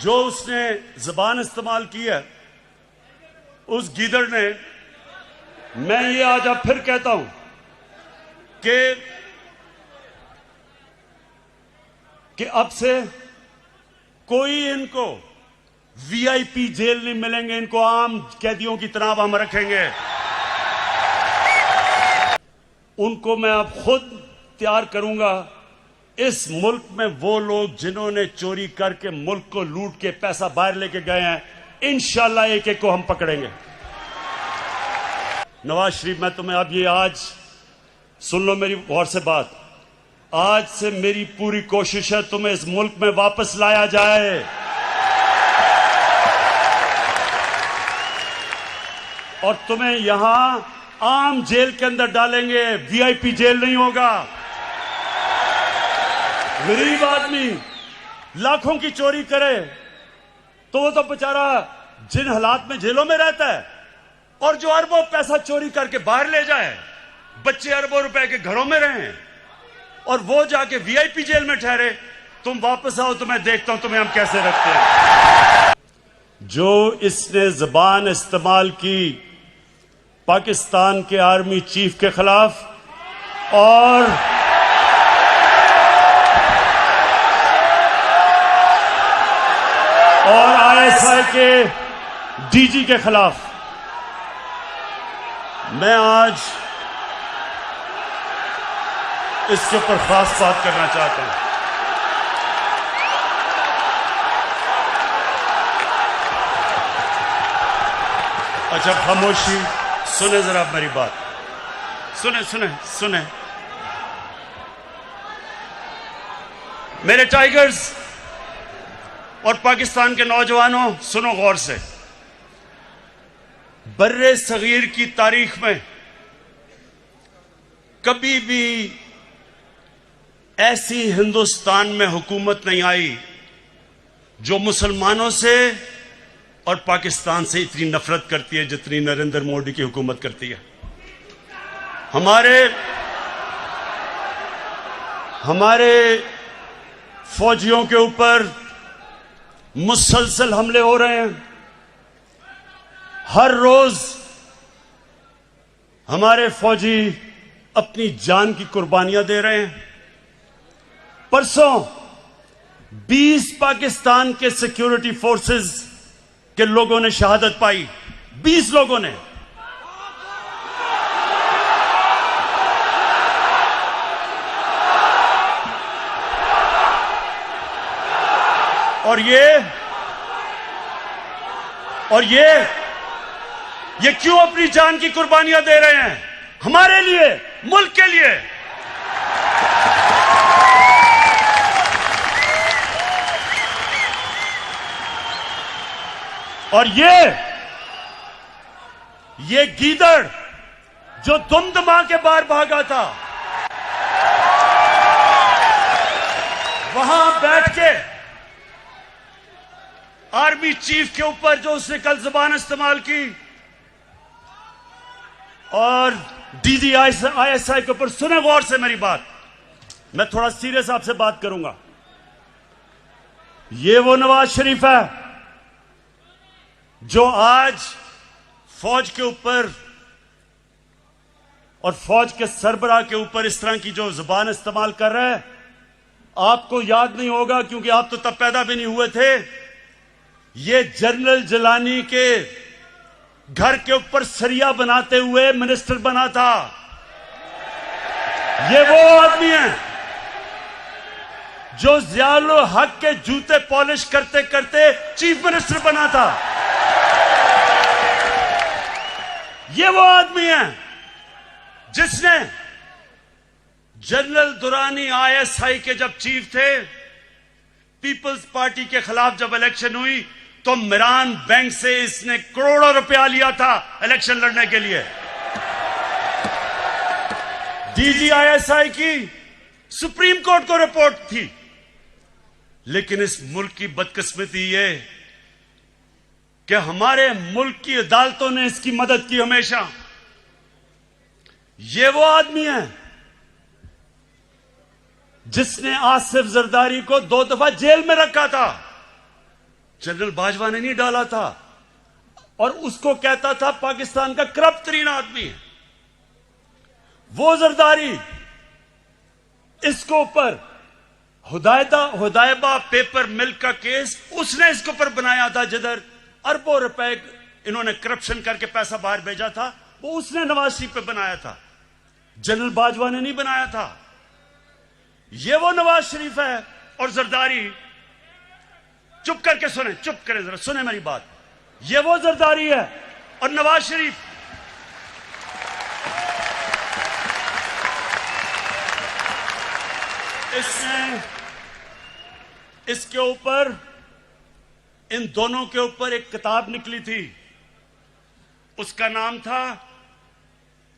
जो उसने जबान इस्तेमाल की है उस गीदड़ ने, मैं ये आज अब फिर कहता हूं कि अब से कोई इनको वीआईपी जेल नहीं मिलेंगे, इनको आम कैदियों की तरह हम रखेंगे। उनको मैं अब खुद तैयार करूंगा। इस मुल्क में वो लोग जिन्होंने चोरी करके मुल्क को लूट के पैसा बाहर लेके गए हैं, इंशाल्लाह एक एक को हम पकड़ेंगे। नवाज शरीफ, मैं तुम्हें अब ये आज सुन लो मेरी गौर से बात, आज से मेरी पूरी कोशिश है तुम्हें इस मुल्क में वापस लाया जाए। और तुम्हें यहां आम जेल के अंदर डालेंगे, वीआईपी जेल नहीं होगा। गरीब आदमी लाखों की चोरी करे तो वो तो बेचारा जिन हालात में जेलों में रहता है, और जो अरबों पैसा चोरी करके बाहर ले जाए, बच्चे अरबों रुपए के घरों में रहें और वो जाके वीआईपी जेल में ठहरे। तुम वापस आओ तो मैं देखता हूं तुम्हें हम कैसे रखते हैं। जो इसने जबान इस्तेमाल की पाकिस्तान के आर्मी चीफ के खिलाफ और आईएसआई के डीजी के खिलाफ, मैं आज इसके ऊपर खास बात करना चाहता हूं। अच्छा खामोशी, सुने जरा मेरी बात, सुने सुने सुने मेरे टाइगर्स और पाकिस्तान के नौजवानों, सुनो गौर से। बर्रे सगीर की तारीख में कभी भी ऐसी हिंदुस्तान में हुकूमत नहीं आई जो मुसलमानों से और पाकिस्तान से इतनी नफरत करती है जितनी नरेंद्र मोदी की हुकूमत करती है। हमारे फौजियों के ऊपर मुसलसल हमले हो रहे हैं। हर रोज हमारे फौजी अपनी जान की कुर्बानियां दे रहे हैं। परसों 20 पाकिस्तान के सिक्योरिटी फोर्सेस के लोगों ने शहादत पाई, 20 लोगों ने। और ये क्यों अपनी जान की कुर्बानियां दे रहे हैं? हमारे लिए, मुल्क के लिए। और ये गीदड़ जो दुमदमा के बाहर भागा था, वहां बैठ के आर्मी चीफ के ऊपर जो उसने कल जुबान इस्तेमाल की और डीजी आईएसआई के ऊपर, सुने गौर से मेरी बात, मैं थोड़ा सीरियस आपसे बात करूंगा। ये वो नवाज शरीफ है जो आज फौज के ऊपर और फौज के सरबराह के ऊपर इस तरह की जो जुबान इस्तेमाल कर रहा है। आपको याद नहीं होगा क्योंकि आप तो तब पैदा भी नहीं हुए थे। ये जनरल जिलानी के घर के ऊपर सरिया बनाते हुए मिनिस्टर बना था। ये वो आदमी है जो ज़ियाउल हक के जूते पॉलिश करते करते चीफ मिनिस्टर बना था। ये वो आदमी है जिसने जनरल दुरानी आईएसआई के जब चीफ थे, पीपल्स पार्टी के खिलाफ जब इलेक्शन हुई तो मिरान बैंक से इसने करोड़ों रुपया लिया था इलेक्शन लड़ने के लिए। डीजी आईएसआई की सुप्रीम कोर्ट को रिपोर्ट थी। लेकिन इस मुल्क की बदकिस्मती ये कि हमारे मुल्क की अदालतों ने इसकी मदद की हमेशा। ये वो आदमी है जिसने आसिफ जरदारी को 2 दफा जेल में रखा था। जनरल बाजवा ने नहीं डाला था, और उसको कहता था पाकिस्तान का करप्ट तरीन आदमी है वो जरदारी। इसको ऊपर हुदायबा पेपर मिल का केस उसने इसके ऊपर बनाया था, जिधर अरबों रुपए इन्होंने करप्शन करके पैसा बाहर भेजा था, वो उसने नवाज शरीफ पे बनाया था, जनरल बाजवा ने नहीं बनाया था। ये वो नवाज शरीफ है और जरदारी, चुप करके सुने, चुप करें जरा, सुने मेरी बात। ये वो जरदारी है और नवाज शरीफ इसने इसके ऊपर, इन दोनों के ऊपर एक किताब निकली थी, उसका नाम था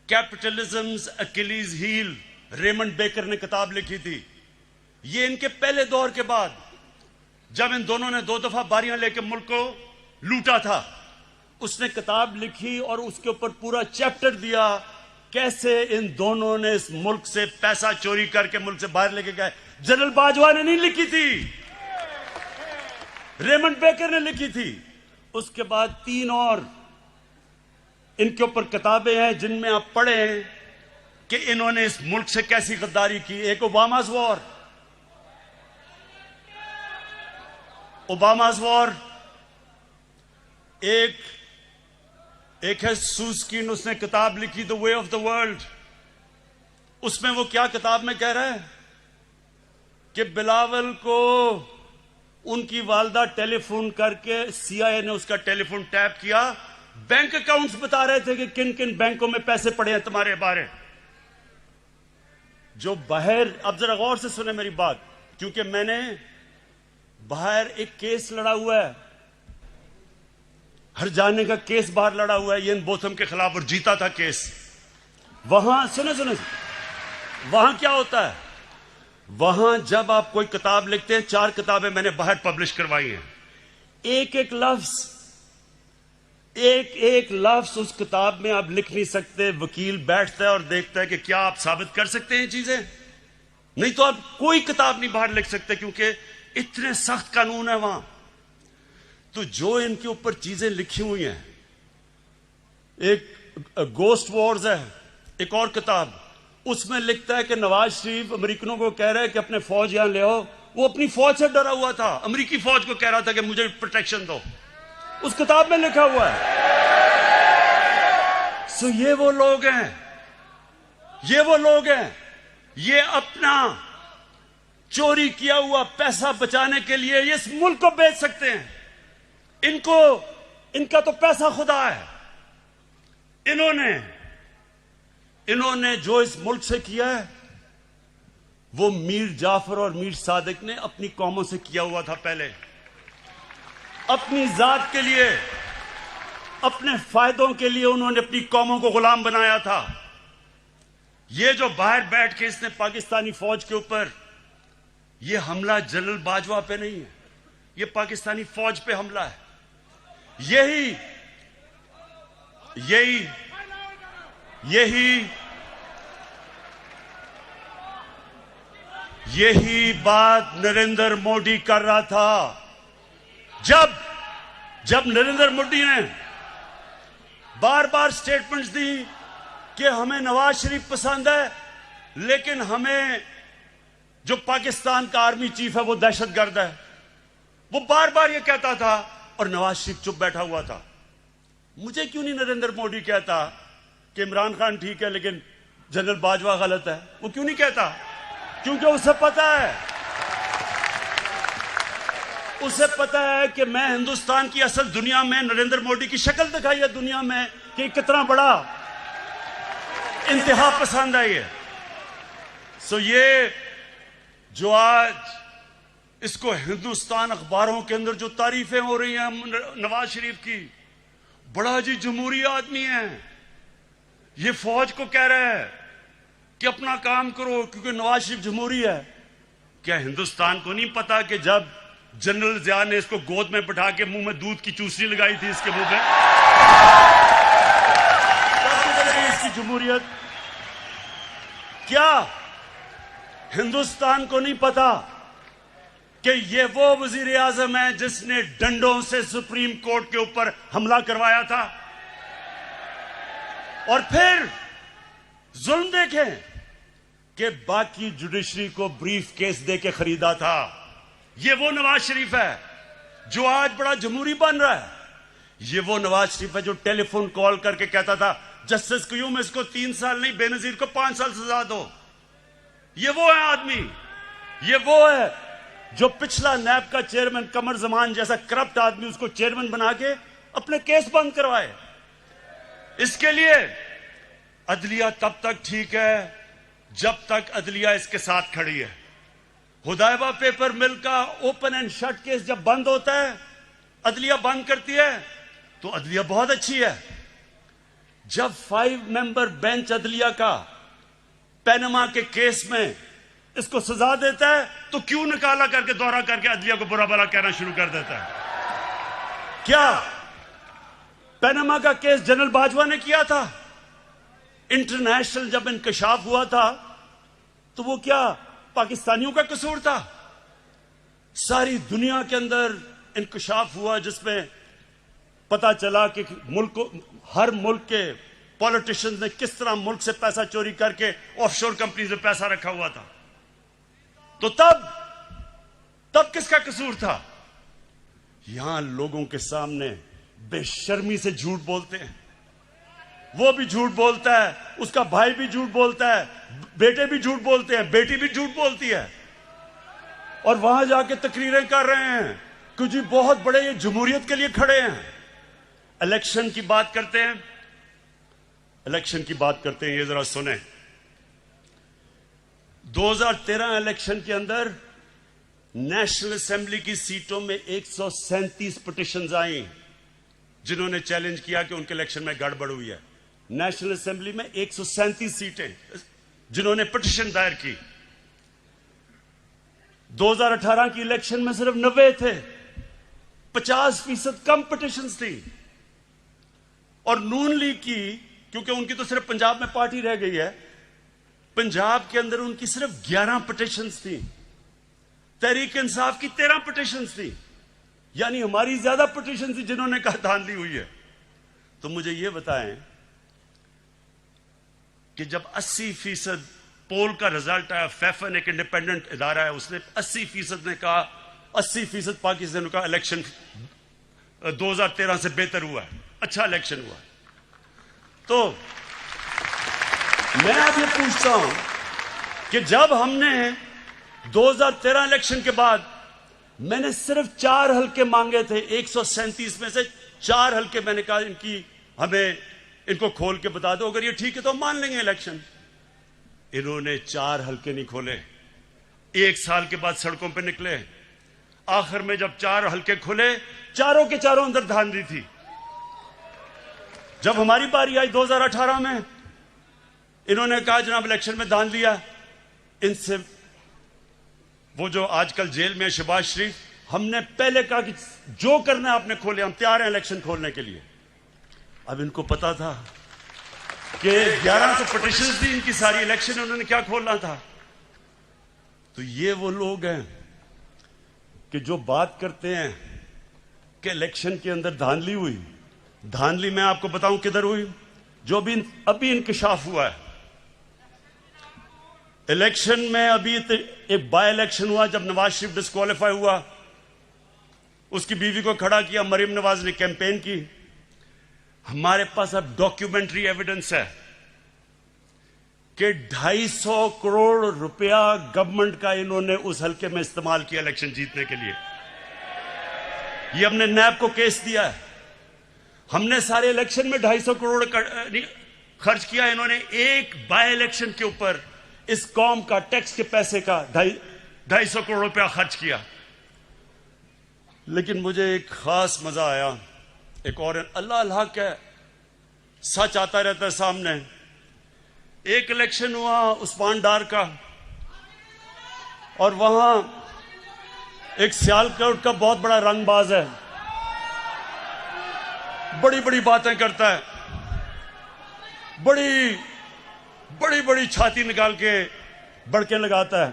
कैपिटलिज्म्स अकिलीज हील। रेमंड बेकर ने किताब लिखी थी। ये इनके पहले दौर के बाद, जब इन दोनों ने 2 दफा बारियां लेकर मुल्क को लूटा था, उसने किताब लिखी और उसके ऊपर पूरा चैप्टर दिया कैसे इन दोनों ने इस मुल्क से पैसा चोरी करके मुल्क से बाहर लेके गए। जनरल बाजवा ने नहीं लिखी थी, रेमंड बेकर ने लिखी थी। उसके बाद 3 और इनके ऊपर किताबें हैं जिनमें आप पढ़ें कि इन्होंने इस मुल्क से कैसी गद्दारी की। एक ओबामा's वॉर, एक है सूस्कीन, उसने किताब लिखी the way of the world. उसमें वो क्या किताब में कह रहा है कि बिलावल को उनकी वालदा टेलीफोन करके, CIA ने उसका टेलीफोन टैप किया, बैंक अकाउंट्स बता रहे थे कि किन किन बैंकों में पैसे पड़े हैं तुम्हारे बारे। जो बाहर, अब जरा गौर से सुने मेरी बात, क्योंकि मैंने बाहर एक केस लड़ा हुआ है, हर जाने का केस बाहर लड़ा हुआ है इयान बोथम के खिलाफ, और जीता था केस। वहां सुने वहां क्या होता है, वहां जब आप कोई किताब लिखते हैं, 4 किताबें मैंने बाहर पब्लिश करवाई हैं, एक एक लफ्ज उस किताब में आप लिख नहीं सकते। वकील बैठता है और देखता है कि क्या आप साबित कर सकते हैं चीजें, नहीं तो आप कोई किताब नहीं बाहर लिख सकते, क्योंकि इतने सख्त कानून है वहां। तो जो इनके ऊपर चीजें लिखी हुई हैं, एक गोस्ट वॉर्स है, एक और किताब, उसमें लिखता है कि नवाज शरीफ अमेरिकनों को कह रहा है कि अपने फौज यहां ले आओ। वो अपनी फौज से डरा हुआ था, अमेरिकी फौज को कह रहा था कि मुझे प्रोटेक्शन दो, उस किताब में लिखा हुआ है। सो ये वो लोग हैं, ये अपना चोरी किया हुआ पैसा बचाने के लिए ये इस मुल्क को बेच सकते हैं। इनका तो पैसा खुदा है। इन्होंने जो इस मुल्क से किया है, वो मीर जाफर और मीर सादिक ने अपनी कौमों से किया हुआ था। पहले अपनी जात के लिए, अपने फायदों के लिए उन्होंने अपनी कौमों को गुलाम बनाया था। ये जो बाहर बैठ के इसने पाकिस्तानी फौज के ऊपर, ये हमला जनरल बाजवा पे नहीं है, ये पाकिस्तानी फौज पे हमला है। यही बात नरेंद्र मोदी कर रहा था। जब नरेंद्र मोदी ने बार बार स्टेटमेंट्स दी कि हमें नवाज शरीफ पसंद है, लेकिन हमें जो पाकिस्तान का आर्मी चीफ है वो दहशतगर्द है, वो बार बार ये कहता था और नवाज शरीफ चुप बैठा हुआ था। मुझे क्यों नहीं नरेंद्र मोदी कहता कि इमरान खान ठीक है लेकिन जनरल बाजवा गलत है? वो क्यों नहीं कहता? क्योंकि उसे पता है कि मैं हिंदुस्तान की असल दुनिया में नरेंद्र मोदी की शक्ल दिखाई है दुनिया में कि कितना बड़ा इंतहा पसंद है ये। सो ये जो आज इसको हिंदुस्तान अखबारों के अंदर जो तारीफें हो रही हैं नवाज शरीफ की, बड़ा जी जमहूरी आदमी है, ये फौज को कह रहा है कि अपना काम करो क्योंकि नवाज शरीफ जमहूरी है। क्या हिंदुस्तान को नहीं पता कि जब जनरल जिया ने इसको गोद में बैठा के मुंह में दूध की चूसनी लगाई थी इसके मुंह में, इसकी जमहूरियत? क्या हिंदुस्तान को नहीं पता कि ये वो वजीर आजम है जिसने डंडों से सुप्रीम कोर्ट के ऊपर हमला करवाया था। और फिर जुल्म देखें कि बाकी जुडिशरी को ब्रीफ केस दे के खरीदा था। ये वो नवाज शरीफ है जो आज बड़ा जमहूरी बन रहा है। ये वो नवाज शरीफ है जो टेलीफोन कॉल करके कहता था जस्टिस क्यूम इसको 3 साल नहीं बेनजीर को 5 साल सजा दो। ये वो है आदमी, ये वो है जो पिछला नैब का चेयरमैन कमर जमान जैसा करप्ट आदमी उसको चेयरमैन बना के अपने केस बंद करवाए। इसके लिए अदलिया तब तक ठीक है जब तक अदलिया इसके साथ खड़ी है। हुदैबा पेपर मिल का ओपन एंड शट केस जब बंद होता है, अदलिया बंद करती है, तो अदलिया बहुत अच्छी है। जब 5 मेंबर बेंच अदलिया का पैनमा के केस में इसको सजा देता है, तो क्यों निकाला करके दौरा करके अदलिया को बुरा भला कहना शुरू कर देता है? क्या पैनमा का केस जनरल बाजवा ने किया था? इंटरनेशनल जब इंकशाफ हुआ था तो वो क्या पाकिस्तानियों का कसूर था? सारी दुनिया के अंदर इंकशाफ हुआ जिसमें पता चला कि हर मुल्क के पॉलिटिशियंस ने किस तरह मुल्क से पैसा चोरी करके ऑफशोर कंपनीज में पैसा रखा हुआ था। तो तब किसका कसूर था? यहां लोगों के सामने बेशर्मी से झूठ बोलते हैं। वो भी झूठ बोलता है, उसका भाई भी झूठ बोलता है, बेटे भी झूठ बोलते हैं, बेटी भी झूठ बोलती है, और वहां जाके तकरीरें कर रहे हैं कि जी बहुत बड़े ये जमहूरियत के लिए खड़े हैं। इलेक्शन की बात करते हैं, इलेक्शन की बात करते हैं, ये जरा सुने। 2013 इलेक्शन के अंदर नेशनल असेंबली की सीटों में 137 पिटिशंस आई जिन्होंने चैलेंज किया कि उनके इलेक्शन में गड़बड़ हुई है। नेशनल असेंबली में 137 सीटें जिन्होंने पिटिशन दायर की। 2018 की इलेक्शन में सिर्फ 90 थे, 50% कम पिटिशंस थी। और नून लीग की, क्योंकि उनकी तो सिर्फ पंजाब में पार्टी रह गई है, पंजाब के अंदर उनकी सिर्फ 11 पिटिशंस थी। तहरीक इंसाफ की 13 पिटिशंस थी, यानी हमारी ज्यादा पिटिशन थी जिन्होंने कहा धांधली हुई है। तो मुझे यह बताएं कि जब 80% पोल का रिजल्ट आया, फैफन एक इंडिपेंडेंट इदारा है, उसने 80% ने कहा, 80% पाकिस्तान का इलेक्शन 2013 से बेहतर हुआ है, अच्छा इलेक्शन हुआ। तो मैं अब ये पूछता हूं कि जब हमने 2013 इलेक्शन के बाद मैंने सिर्फ 4 हल्के मांगे थे, 137 में से 4 हल्के मैंने कहा इनको खोल के बता दो, अगर ये ठीक है तो हम मान लेंगे इलेक्शन। इन्होंने 4 हल्के नहीं खोले, 1 साल के बाद सड़कों पे निकले। आखिर में जब 4 हल्के खुले, चारों के चारों अंदर धांधली थी। जब हमारी बारी आई 2018 में, इन्होंने कहा जनाब इलेक्शन में धांधली लिया। इनसे वो जो आजकल जेल में शहबाज शरीफ, हमने पहले कहा कि जो करना है आपने खोले, हम तैयार हैं इलेक्शन खोलने के लिए। अब इनको पता था कि 1100 पिटिशंस थी इनकी सारी, इलेक्शन उन्होंने क्या खोलना था। तो ये वो लोग हैं कि जो बात करते हैं कि इलेक्शन के अंदर धांधली हुई। धांधली मैं आपको बताऊं किधर हुई, जो भी अभी इंकशाफ हुआ है। इलेक्शन में अभी एक बाय इलेक्शन हुआ जब नवाज शरीफ डिस्क्वालीफाई हुआ, उसकी बीवी को खड़ा किया, मरीम नवाज ने कैंपेन की। हमारे पास अब डॉक्यूमेंट्री एविडेंस है कि 250 करोड़ रुपया गवर्नमेंट का इन्होंने उस हल्के में इस्तेमाल किया इलेक्शन जीतने के लिए। ये हमने नैब को केस दिया है। हमने सारे इलेक्शन में 250 करोड़ खर्च किया, इन्होंने एक बाय इलेक्शन के ऊपर इस कौम का टैक्स के पैसे का 250 करोड़ रुपया खर्च किया। लेकिन मुझे एक खास मजा आया, एक और अल्लाह अल्लाह का सच आता रहता है सामने। एक इलेक्शन हुआ उस्मान डार का, और वहां एक सियालकोट का बहुत बड़ा रंगबाज है, बड़ी बड़ी बातें करता है, बड़ी बड़ी बड़ी छाती निकाल के बड़के लगाता है।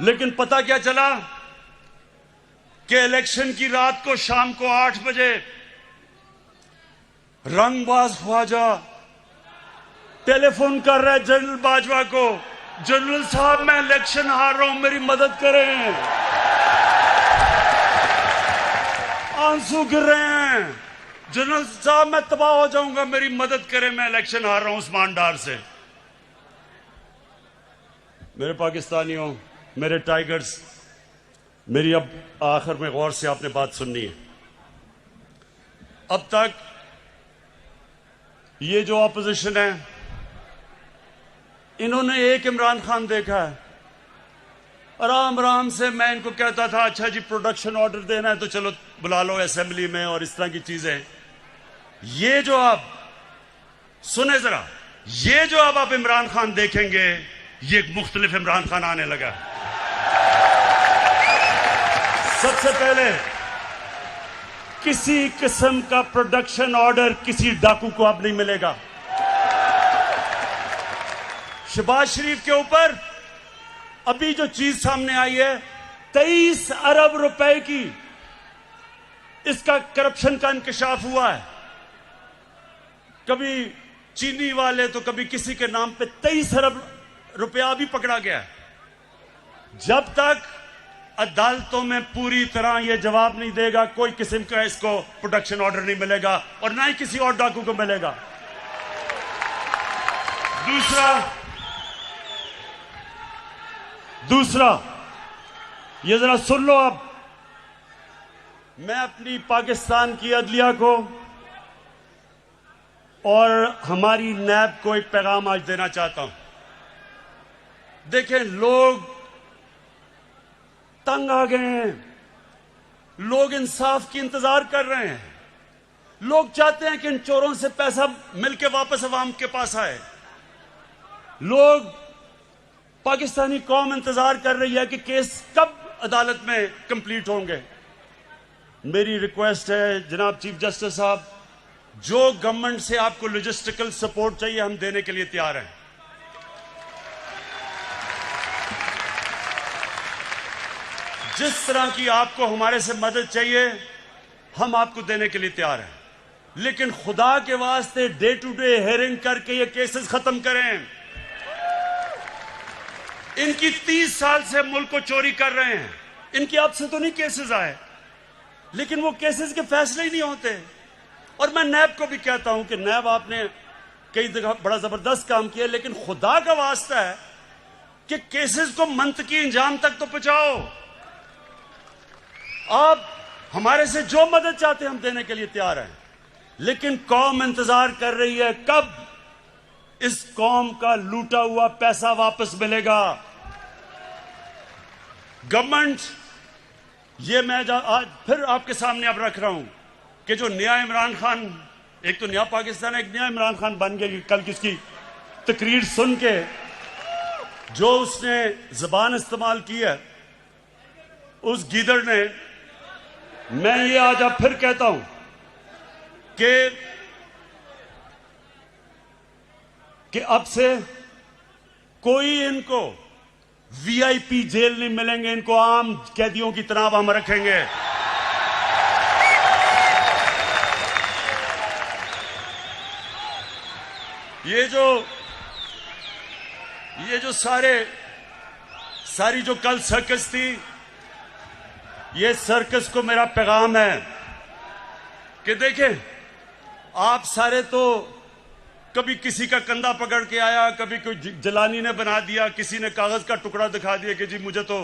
लेकिन पता क्या चला, कि इलेक्शन की रात को शाम को 8 बजे रंगबाज ख्वाजा टेलीफोन कर रहा है जनरल बाजवा को, जनरल साहब मैं इलेक्शन हार रहा हूं, मेरी मदद करें। आंसू गिर रहे हैं, जनरल साहब मैं तबाह हो जाऊंगा, मेरी मदद करें, मैं इलेक्शन हार रहा हूं उस्मान डार से। मेरे पाकिस्तानियों, मेरे टाइगर्स, मेरी अब आखिर में गौर से आपने बात सुननी है। अब तक ये जो ऑपोजिशन है, इन्होंने एक इमरान खान देखा है। आराम आराम से मैं इनको कहता था अच्छा जी प्रोडक्शन ऑर्डर देना है तो चलो बुला लो असेंबली में और इस तरह की चीजें। ये जो आप सुने जरा, ये जो अब आप इमरान खान देखेंगे, ये एक मुख्तलिफ इमरान खान आने लगा। सबसे पहले किसी किस्म का प्रोडक्शन ऑर्डर किसी डाकू को अब नहीं मिलेगा। शहबाज शरीफ के ऊपर अभी जो चीज सामने आई है, 23 अरब रुपए की इसका करप्शन का इंकशाफ हुआ है। कभी चीनी वाले तो कभी किसी के नाम पे 23 अरब रुपया भी पकड़ा गया है। जब तक अदालतों में पूरी तरह यह जवाब नहीं देगा, कोई किस्म का इसको प्रोडक्शन ऑर्डर नहीं मिलेगा और ना ही किसी और डाकू को मिलेगा। दूसरा ये जरा सुन लो। अब मैं अपनी पाकिस्तान की अदलिया को और हमारी नैब को एक पैगाम आज देना चाहता हूं। देखें, लोग तंग आ गए हैं, लोग इंसाफ की इंतजार कर रहे हैं, लोग चाहते हैं कि इन चोरों से पैसा मिलके वापस अवाम के पास आए। लोग, पाकिस्तानी कौम इंतजार कर रही है कि केस कब अदालत में कंप्लीट होंगे। मेरी रिक्वेस्ट है जनाब चीफ जस्टिस साहब, जो गवर्नमेंट से आपको लॉजिस्टिकल सपोर्ट चाहिए हम देने के लिए तैयार हैं। जिस तरह की आपको हमारे से मदद चाहिए हम आपको देने के लिए तैयार हैं, लेकिन खुदा के वास्ते डे टू डे हेयरिंग करके ये केसेस खत्म करें। इनकी 30 साल से मुल्क को चोरी कर रहे हैं, इनकी अब से तो नहीं केसेस आए, लेकिन वो केसेस के फैसले ही नहीं होते। और मैं नैब को भी कहता हूं कि नैब आपने कई जगह बड़ा जबरदस्त काम किया, लेकिन खुदा का वास्ता है कि केसेस को मंतकी इंजाम तक तो पहुंचाओ। आप हमारे से जो मदद चाहते हैं हम देने के लिए तैयार हैं, लेकिन कौम इंतजार कर रही है कब इस कौम का लूटा हुआ पैसा वापस मिलेगा। गवर्नमेंट, ये मैं आज फिर आपके सामने अब रख रहा हूं कि जो नया इमरान खान, एक तो नया पाकिस्तान, एक नया इमरान खान बन गया। कल किसकी तकरीर सुन के जो उसने जबान इस्तेमाल की है उस गीदड़ ने, मैं ये आज अब फिर कहता हूं कि अब से कोई इनको वीआईपी जेल नहीं मिलेंगे, इनको आम कैदियों की तरह हम रखेंगे। ये जो सारी जो कल सर्कस थी, ये सर्कस को मेरा पैगाम है कि देखें, आप सारे तो कभी किसी का कंधा पकड़ के आया, कभी कोई जलानी ने बना दिया, किसी ने कागज का टुकड़ा दिखा दिया कि जी मुझे तो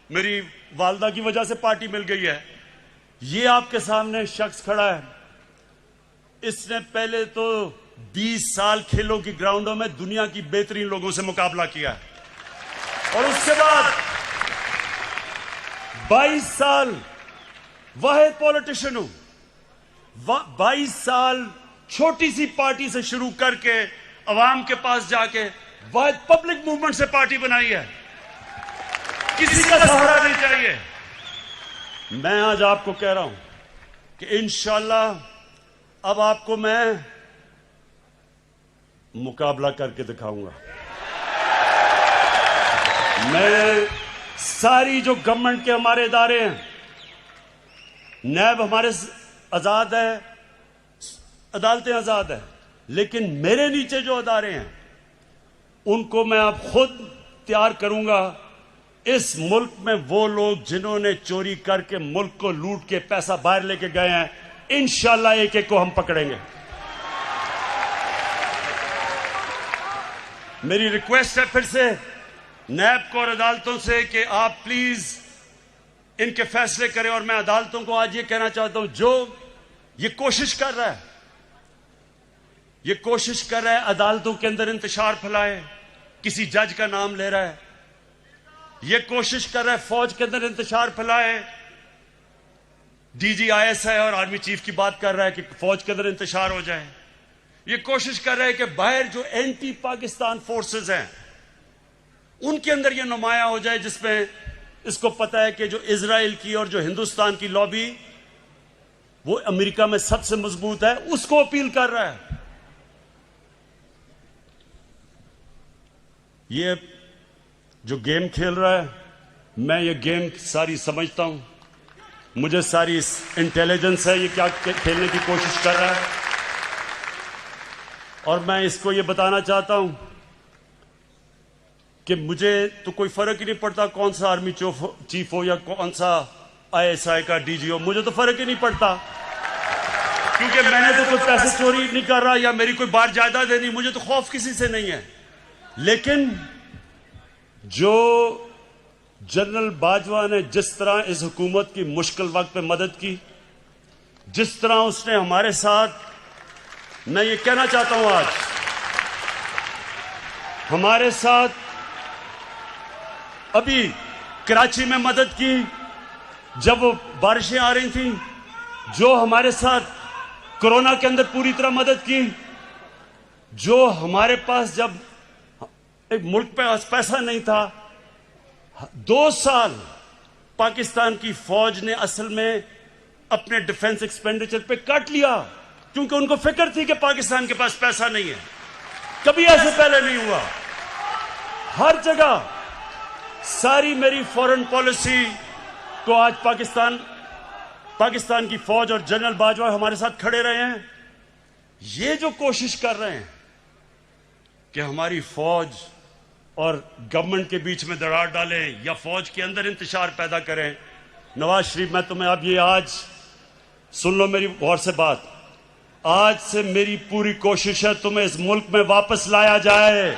मेरी वालदा की वजह से पार्टी मिल गई है। ये आपके सामने शख्स खड़ा है, इसने पहले तो 20 साल खेलों की ग्राउंडों में दुनिया की बेहतरीन लोगों से मुकाबला किया और उसके बाद 22 साल वाहिद पॉलिटिशियन हूं। 22 साल छोटी सी पार्टी से शुरू करके अवाम के पास जाके वाहिद पब्लिक मूवमेंट से पार्टी बनाई है। किसी का सहारा नहीं चाहिए। मैं आज आपको कह रहा हूं कि इंशाअल्लाह अब आपको मैं मुकाबला करके दिखाऊंगा। मैं सारी जो गवर्नमेंट के हमारे इदारे हैं, नैब हमारे आजाद है, अदालतें आजाद है, लेकिन मेरे नीचे जो अदारे हैं उनको मैं अब खुद तैयार करूंगा। इस मुल्क में वो लोग जिन्होंने चोरी करके मुल्क को लूट के पैसा बाहर लेके गए हैं, इंशाल्लाह एक एक को हम पकड़ेंगे। मेरी रिक्वेस्ट है फिर से नैब को और अदालतों से कि आप प्लीज इनके फैसले करें। और मैं अदालतों को आज ये कहना चाहता हूं, जो ये कोशिश कर रहा है अदालतों के अंदर इंतशार फैलाए, किसी जज का नाम ले रहा है, ये कोशिश कर रहा है फौज के अंदर इंतशार फैलाए, डीजी आईएसआई और आर्मी चीफ की बात कर रहा है कि फौज के अंदर इंतशार हो जाए, ये कोशिश कर रहा है कि बाहर जो एंटी पाकिस्तान फोर्सेस हैं उनके अंदर ये नुमाया हो जाए, जिसमें इसको पता है कि जो इजराइल की और जो हिंदुस्तान की लॉबी वो अमेरिका में सबसे मजबूत है, उसको अपील कर रहा है। ये जो गेम खेल रहा है, मैं ये गेम सारी समझता हूं, मुझे सारी इंटेलिजेंस है ये क्या खेलने की कोशिश कर रहा है। और मैं इसको ये बताना चाहता हूं कि मुझे तो कोई फर्क ही नहीं पड़ता कौन सा आर्मी चीफ हो या कौन सा आईएसआई का डीजी हो, मुझे तो फर्क ही नहीं पड़ता, क्योंकि मैंने तो कोई पैसे चोरी नहीं कर रहा या मेरी कोई बार जायदाद नहीं, मुझे तो खौफ किसी से नहीं है। लेकिन जो जनरल बाजवा ने जिस तरह इस हुकूमत की मुश्किल वक्त में मदद की, जिस तरह उसने हमारे साथ, मैं ये कहना चाहता हूं आज हमारे साथ अभी कराची में मदद की जब बारिशें आ रही थी, जो हमारे साथ कोरोना के अंदर पूरी तरह मदद की, जो हमारे पास जब एक मुल्क पे पैसा नहीं था, 2 साल पाकिस्तान की फौज ने असल में अपने डिफेंस एक्सपेंडिचर पे कट लिया, क्योंकि उनको फिक्र थी कि पाकिस्तान के पास पैसा नहीं है। कभी ऐसे पहले नहीं हुआ। हर जगह सारी मेरी फॉरेन पॉलिसी को आज पाकिस्तान की फौज और जनरल बाजवा हमारे साथ खड़े रहे हैं। ये जो कोशिश कर रहे हैं कि हमारी फौज और गवर्नमेंट के बीच में दरार डालें या फौज के अंदर इंतशार पैदा करें, नवाज शरीफ, मैं तुम्हें अब ये आज सुन लो मेरी गौर से बात, आज से मेरी पूरी कोशिश है तुम्हें इस मुल्क में वापस लाया जाए।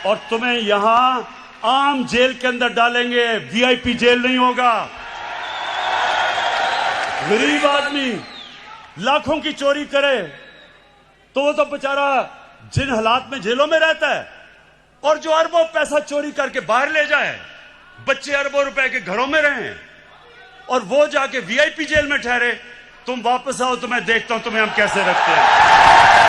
और तुम्हें यहां आम जेल के अंदर डालेंगे, वीआईपी जेल नहीं होगा। गरीब आदमी लाखों की चोरी करे तो वो तो बेचारा जिन हालात में जेलों में रहता है, और जो अरबों पैसा चोरी करके बाहर ले जाए, बच्चे अरबों रुपए के घरों में रहें और वो जाके वीआईपी जेल में ठहरे, तुम वापस आओ तो मैं देखता हूं तुम्हें हम कैसे रखते हैं।